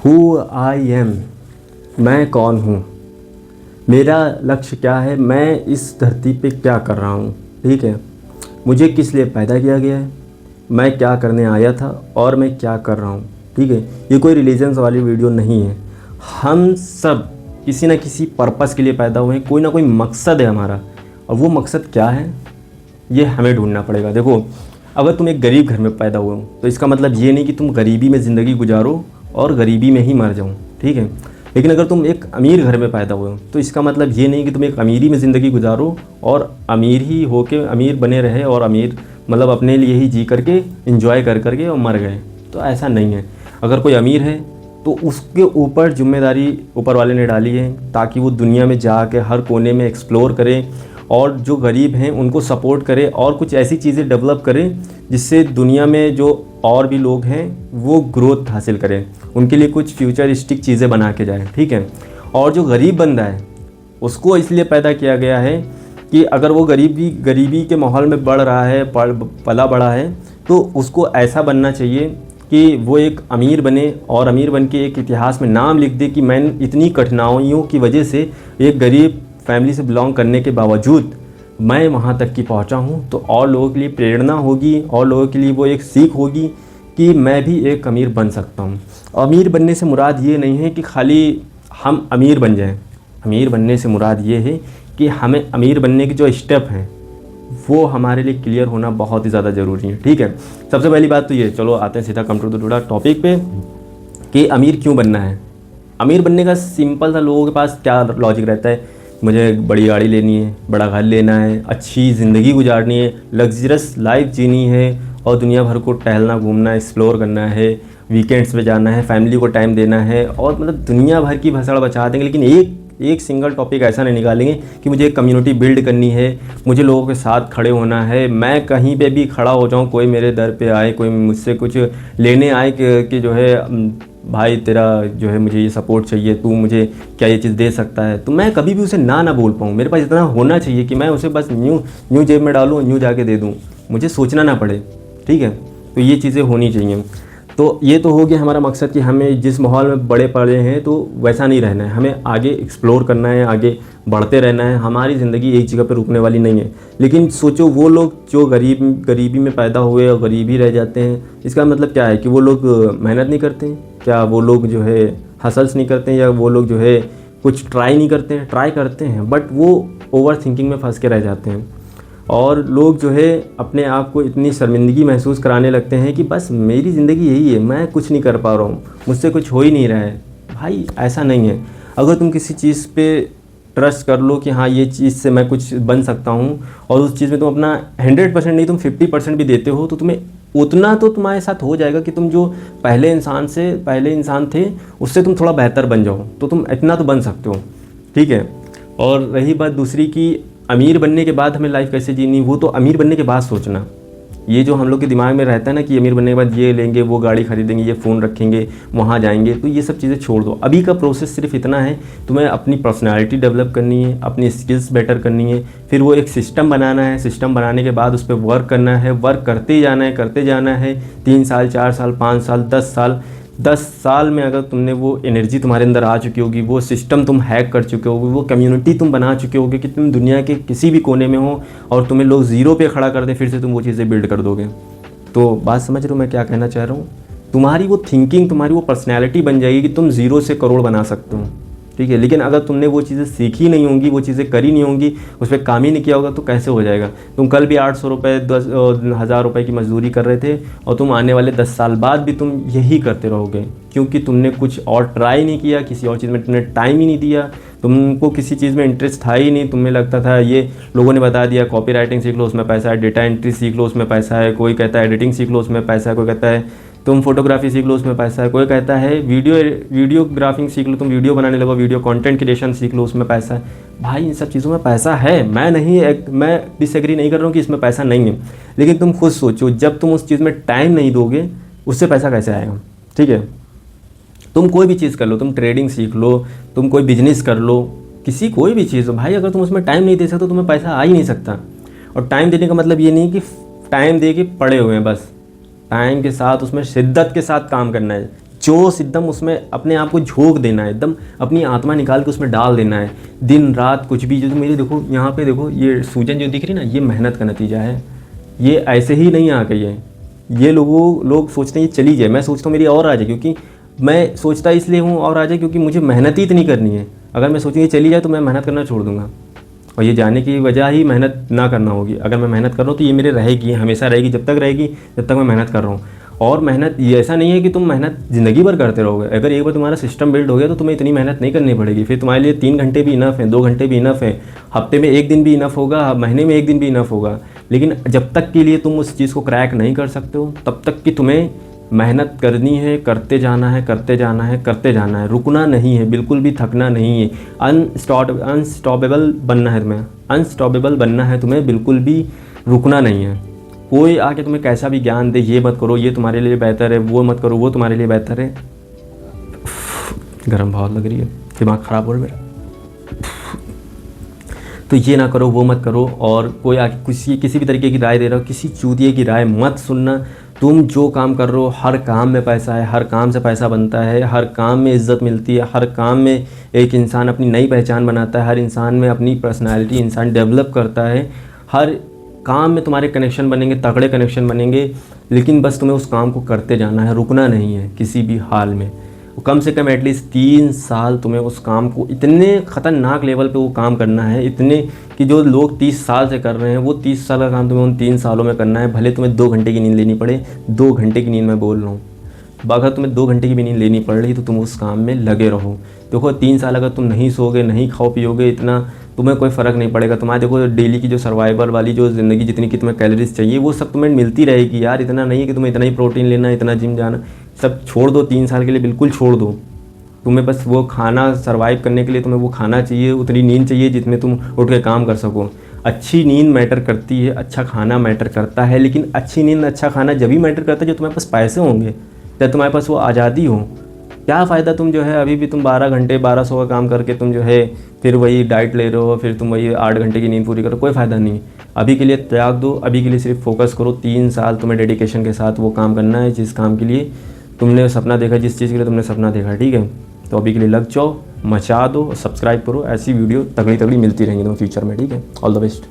Who I am, मैं कौन हूँ, मेरा लक्ष्य क्या है, मैं इस धरती पे क्या कर रहा हूँ, ठीक है, मुझे किस लिए पैदा किया गया है, मैं क्या करने आया था और मैं क्या कर रहा हूँ, ठीक है। ये कोई रिलीजन्स वाली वीडियो नहीं है। हम सब किसी न किसी पर्पस के लिए पैदा हुए हैं, कोई ना कोई मकसद है हमारा, और वो मकसद क्या है ये हमें ढूंढना पड़ेगा। देखो, अगर तुम एक गरीब घर में पैदा हुए हो तो इसका मतलब ये नहीं कि तुम गरीबी में ज़िंदगी गुजारो और गरीबी में ही मर जाओ, ठीक है। लेकिन अगर तुम एक अमीर घर में पैदा हुए हो तो इसका मतलब ये नहीं कि तुम एक अमीरी में ज़िंदगी गुजारो और अमीर ही होके अमीर बने रहे और अमीर मतलब अपने लिए ही जी करके इंजॉय कर करके और मर गए, तो ऐसा नहीं है। अगर कोई अमीर है तो उसके ऊपर जिम्मेदारी ऊपर वाले ने डाली है ताकि वो दुनिया में जाके हर कोने में एक्सप्लोर करे और जो गरीब हैं उनको सपोर्ट करे और कुछ ऐसी चीज़ें डेवलप करें जिससे दुनिया में जो और भी लोग हैं वो ग्रोथ हासिल करें, उनके लिए कुछ फ्यूचरिस्टिक चीज़ें बना के जाएँ, ठीक है। और जो गरीब बंदा है उसको इसलिए पैदा किया गया है कि अगर वो गरीबी के माहौल में बढ़ रहा है, पला बड़ा है, तो उसको ऐसा बनना चाहिए कि वो एक अमीर बने और अमीर बन के एक इतिहास में नाम लिख दे कि मैं इतनी कठिनाइयों की वजह से एक गरीब फैमिली से बिलोंग करने के बावजूद मैं वहाँ तक की पहुँचा हूँ। तो और लोगों के लिए प्रेरणा होगी और लोगों के लिए वो एक सीख होगी कि मैं भी एक अमीर बन सकता हूँ। अमीर बनने से मुराद ये नहीं है कि खाली हम अमीर बन जाएं, अमीर बनने से मुराद ये है कि हमें अमीर बनने के जो स्टेप हैं वो हमारे लिए क्लियर होना बहुत ही ज़्यादा ज़रूरी है, ठीक है। सबसे पहली बात तो ये, चलो आते हैं सीधा कम टू द टॉपिक पे कि अमीर क्यों बनना है। अमीर बनने का सिंपल सा लोगों के पास क्या लॉजिक रहता है, मुझे बड़ी गाड़ी लेनी है, बड़ा घर लेना है, अच्छी ज़िंदगी गुजारनी है, लग्जरियस लाइफ जीनी है और दुनिया भर को टहलना घूमना एक्सप्लोर करना है, वीकेंड्स पे जाना है, फैमिली को टाइम देना है और मतलब दुनिया भर की भसड़ बचा देंगे। लेकिन एक सिंगल टॉपिक ऐसा नहीं निकालेंगे कि मुझे एक कम्युनिटी बिल्ड करनी है, मुझे लोगों के साथ खड़े होना है, मैं कहीं पे भी खड़ा हो जाऊँ, कोई मेरे दर पे आए, कोई मुझसे कुछ लेने आए कि जो है भाई तेरा जो है मुझे ये सपोर्ट चाहिए, तू मुझे क्या ये चीज़ दे सकता है, तो मैं कभी भी उसे ना बोल पाऊँ। मेरे पास इतना होना चाहिए कि मैं उसे बस यूँ जेब में डालूँ, यूँ जाके दे दूँ, मुझे सोचना ना पड़े, ठीक है। तो ये चीज़ें होनी चाहिए। तो ये तो हो गया हमारा मकसद कि हमें जिस माहौल में बड़े पड़े हैं तो वैसा नहीं रहना है, हमें आगे एक्सप्लोर करना है, आगे बढ़ते रहना है। हमारी ज़िंदगी एक जगह पर रुकने वाली नहीं है। लेकिन सोचो वो लोग जो गरीबी में पैदा हुए और गरीब ही रह जाते हैं, इसका मतलब क्या है कि वो लोग मेहनत नहीं करते हैं क्या, वो लोग जो है हसल्स नहीं करते हैं, या वो लोग जो है कुछ ट्राई नहीं करते हैं, ट्राई करते हैं बट वो ओवर थिंकिंग में फंस के रह जाते हैं। और लोग जो है अपने आप को इतनी शर्मिंदगी महसूस कराने लगते हैं कि बस मेरी ज़िंदगी यही है, मैं कुछ नहीं कर पा रहा हूँ, मुझसे कुछ हो ही नहीं रहा है। भाई ऐसा नहीं है। अगर तुम किसी चीज़ पे ट्रस्ट कर लो कि हाँ ये चीज़ से मैं कुछ बन सकता हूँ और उस चीज़ में तुम अपना 100% नहीं तुम 50% भी देते हो, तो तुम्हें उतना तो तुम्हारे साथ हो जाएगा कि तुम जो पहले इंसान थे उससे तुम थोड़ा बेहतर बन जाओ, तो तुम इतना तो बन सकते हो, ठीक है। और रही बात दूसरी कि अमीर बनने के बाद हमें लाइफ कैसे जीनी, वो तो अमीर बनने के बाद सोचना। ये जो हम लोग के दिमाग में रहता है ना कि अमीर बनने के बाद ये लेंगे, वो गाड़ी खरीदेंगे, ये फ़ोन रखेंगे, वहाँ जाएंगे, तो ये सब चीज़ें छोड़ दो। अभी का प्रोसेस सिर्फ इतना है, तुम्हें अपनी पर्सनैलिटी डेवलप करनी है, अपनी स्किल्स बेटर करनी है, फिर वो एक सिस्टम बनाना है, सिस्टम बनाने के बाद उस पर वर्क करना है, वर्क करते जाना है 3 साल 4 साल 5 साल 10 साल। 10 साल में अगर तुमने वो एनर्जी तुम्हारे अंदर आ चुकी होगी, वो सिस्टम तुम हैक कर चुके होगे, वो कम्युनिटी तुम बना चुके होगे कि तुम दुनिया के किसी भी कोने में हो और तुम्हें लोग ज़ीरो पे खड़ा कर दे, फिर से तुम वो चीज़ें बिल्ड कर दोगे। तो बात समझ रहे हो मैं क्या कहना चाह रहा हूँ। तुम्हारी वो थिंकिंग, तुम्हारी वो पर्सनैलिटी बन जाएगी कि तुम ज़ीरो से करोड़ बना सकते हो, ठीक है। लेकिन अगर तुमने वो चीज़ें सीखी नहीं होंगी, वो चीज़ें करी नहीं होंगी, उस पर काम ही नहीं किया होगा, तो कैसे हो जाएगा। तुम कल भी 800 रुपये 10,000 रुपये की मजदूरी कर रहे थे और तुम आने वाले 10 साल बाद भी तुम यही करते रहोगे, क्योंकि तुमने कुछ और ट्राई नहीं किया, किसी और चीज़ में तुमने टाइम ही नहीं दिया, तुमको किसी चीज़ में इंटरेस्ट था ही नहीं। तुम्हें लगता था ये लोगों ने बता दिया कॉपी राइटिंग सीख लो उसमें पैसा है, डेटा एंट्री सीख लो उसमें पैसा है, कोई कहता है एडिटिंग सीख लो उसमें पैसा है, कोई कहता है तुम फोटोग्राफी सीख लो उसमें पैसा है, कोई कहता है वीडियोग्राफिंग सीख लो, तुम वीडियो बनाने लगो, वीडियो कंटेंट क्रिएशन सीख लो उसमें पैसा है। भाई इन सब चीज़ों में पैसा है, मैं डिसएग्री नहीं कर रहा हूँ कि इसमें पैसा नहीं है, लेकिन तुम खुद सोचो जब तुम उस चीज़ में टाइम नहीं दोगे उससे पैसा कैसे आएगा, ठीक है। तुम कोई भी चीज़ कर लो, तुम ट्रेडिंग सीख लो, तुम कोई बिजनेस कर लो, कोई भी चीज़ हो भाई, अगर तुम उसमें टाइम नहीं दे सकते तो तुम्हें पैसा आ ही नहीं सकता। और टाइम देने का मतलब ये नहीं कि टाइम दे के पड़े हुए हैं, बस टाइम के साथ उसमें शिद्दत के साथ काम करना है। जोश एकदम उसमें अपने आप को झोंक देना है, एकदम अपनी आत्मा निकाल के उसमें डाल देना है, दिन रात कुछ भी। जो मेरे देखो यहाँ पे देखो ये सूजन जो दिख रही ना, ये मेहनत का नतीजा है, ये ऐसे ही नहीं आ गई है। ये लोग सोचते हैं ये चली जाए, मैं सोचता हूँ मेरी और आ जाए, क्योंकि मैं सोचता इसलिए हूँ और आ जाए क्योंकि मुझे मेहनत ही इतनी करनी है। अगर मैं सोचूँ ये चली जाए तो मैं मेहनत करना छोड़ दूँगा, और ये जाने की वजह ही मेहनत ना करना होगी। अगर मैं मेहनत कर रहा हूँ तो ये मेरे रहेगी, हमेशा रहेगी, जब तक रहेगी जब तक मैं मेहनत कर रहा हूँ। और मेहनत ये ऐसा नहीं है कि तुम मेहनत ज़िंदगी भर करते रहोगे। अगर एक बार तुम्हारा सिस्टम बिल्ड हो गया तो तुम्हें इतनी मेहनत नहीं करनी पड़ेगी। फिर तुम्हारे लिए 3 घंटे भी इनफ है, 2 घंटे भी इनफ है, हफ्ते में 1 दिन भी इनफ होगा, महीने में 1 दिन भी इनफ होगा। लेकिन जब तक के लिए तुम उस चीज़ को क्रैक नहीं कर सकते हो तब तक कि तुम्हें मेहनत करनी है, करते जाना है, करते जाना है, करते जाना है, रुकना नहीं है, बिल्कुल भी थकना नहीं है। अनस्टॉपेबल बनना है तुम्हें, अनस्टॉपेबल बनना है तुम्हें, बिल्कुल भी रुकना नहीं है। कोई आके तुम्हें कैसा भी ज्ञान दे, ये मत करो ये तुम्हारे लिए बेहतर है, वो मत करो वो तुम्हारे लिए बेहतर है, गर्म बहुत लग रही है, दिमाग ख़राब हो रहा है मेरा, तो ये ना करो वो मत करो। और कोई आके किसी भी तरीके की राय दे रहा हो, किसी चूतिए की राय मत सुनना। तुम जो काम कर रहे हो हर काम में पैसा है, हर काम से पैसा बनता है, हर काम में इज्जत मिलती है, हर काम में एक इंसान अपनी नई पहचान बनाता है, हर इंसान में अपनी पर्सनालिटी इंसान डेवलप करता है, हर काम में तुम्हारे कनेक्शन बनेंगे, तगड़े कनेक्शन बनेंगे। लेकिन बस तुम्हें उस काम को करते जाना है, रुकना नहीं है किसी भी हाल में। कम से कम एटलीस्ट 3 साल तुम्हें उस काम को इतने ख़तरनाक लेवल पे वो काम करना है, इतने कि जो लोग 30 साल से कर रहे हैं वो 30 साल का काम तुम्हें उन 3 सालों में करना है। भले तुम्हें 2 घंटे की नींद लेनी पड़े, 2 घंटे की नींद मैं बोल रहा हूँ, अगर तुम्हें 2 घंटे की भी नींद लेनी पड़ रही तो तुम उस काम में लगे रहो। देखो 3 साल अगर तुम नहीं सोओगे, नहीं खाओ पियोगे, इतना तुम्हें कोई फ़र्क नहीं पड़ेगा। तुम्हारे देखो डेली की जो सर्वाइवल वाली जो ज़िंदगी जितनी कि तुम्हें कैलोरीज चाहिए वो सब तुम्हें मिलती रहेगी यार। इतना नहीं है कि तुम्हें इतना ही प्रोटीन लेना, इतना जिम जाना, सब छोड़ दो 3 साल के लिए, बिल्कुल छोड़ दो। तुम्हें बस वो खाना सर्वाइव करने के लिए तुम्हें वो खाना चाहिए, उतनी नींद चाहिए जितने तुम उठ के काम कर सको। अच्छी नींद मैटर करती है, अच्छा खाना मैटर करता है, लेकिन अच्छी नींद अच्छा खाना जब भी मैटर करता है जब तुम्हारे पास पैसे होंगे, जब तुम्हारे पास वो आज़ादी हो। क्या फ़ायदा तुम जो है अभी भी तुम 12 घंटे 1200 का काम करके तुम जो है फिर वही डाइट ले रहे हो, फिर तुम वही 8 घंटे की नींद पूरी करो, कोई फ़ायदा नहीं। अभी के लिए त्याग दो, अभी के लिए सिर्फ फोकस करो। 3 साल तुम्हें डेडिकेशन के साथ वो काम करना है जिस काम के लिए तुमने सपना देखा, जिस चीज़ के लिए तुमने सपना देखा, ठीक है। तो अभी के लिए लग जाओ, मचा दो, सब्सक्राइब करो, ऐसी वीडियो तगड़ी तगड़ी मिलती रहेंगी तुम्हें फ्यूचर में, ठीक है। All the best.